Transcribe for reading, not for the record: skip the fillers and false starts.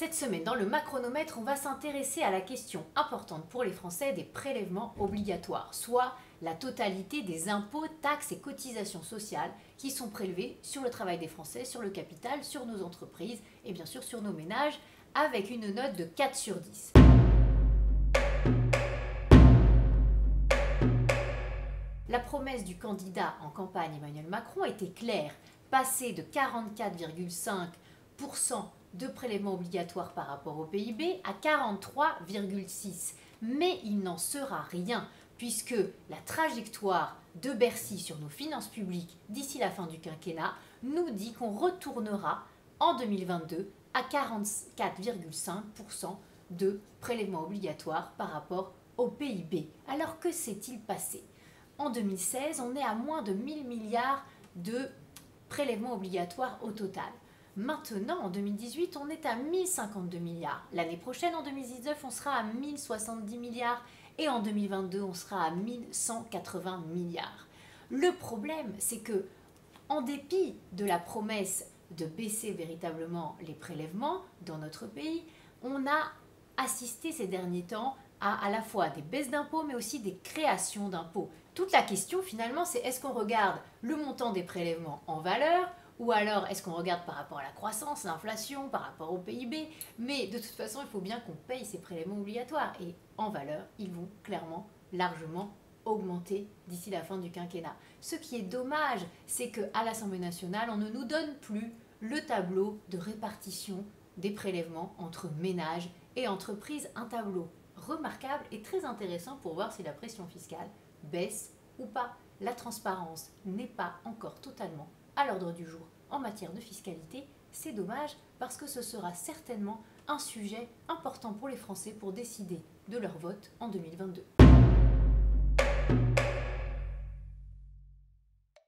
Cette semaine, dans le Macronomètre, on va s'intéresser à la question importante pour les Français des prélèvements obligatoires, soit la totalité des impôts, taxes et cotisations sociales qui sont prélevés sur le travail des Français, sur le capital, sur nos entreprises et bien sûr sur nos ménages, avec une note de 4 sur 10. La promesse du candidat en campagne Emmanuel Macron était claire, passer de 44,5% de prélèvements obligatoires par rapport au PIB à 43,6%. Mais il n'en sera rien, puisque la trajectoire de Bercy sur nos finances publiques d'ici la fin du quinquennat nous dit qu'on retournera en 2022 à 44,5% de prélèvements obligatoires par rapport au PIB. Alors que s'est-il passé ? En 2016, on est à moins de 1000 milliards de prélèvements obligatoires au total. Maintenant, en 2018, on est à 1052 milliards. L'année prochaine, en 2019, on sera à 1070 milliards. Et en 2022, on sera à 1180 milliards. Le problème, c'est que, en dépit de la promesse de baisser véritablement les prélèvements dans notre pays, on a assisté ces derniers temps à la fois des baisses d'impôts, mais aussi des créations d'impôts. Toute la question, finalement, c'est est-ce qu'on regarde le montant des prélèvements en valeur, ou alors est-ce qu'on regarde par rapport à la croissance, l'inflation, par rapport au PIB. Mais de toute façon, il faut bien qu'on paye ces prélèvements obligatoires. Et en valeur, ils vont clairement, largement augmenter d'ici la fin du quinquennat. Ce qui est dommage, c'est qu'à l'Assemblée nationale, on ne nous donne plus le tableau de répartition des prélèvements entre ménages et entreprises. Un tableau remarquable et très intéressant pour voir si la pression fiscale baisse ou pas. La transparence n'est pas encore totalement à l'ordre du jour en matière de fiscalité. C'est dommage parce que ce sera certainement un sujet important pour les Français pour décider de leur vote en 2022.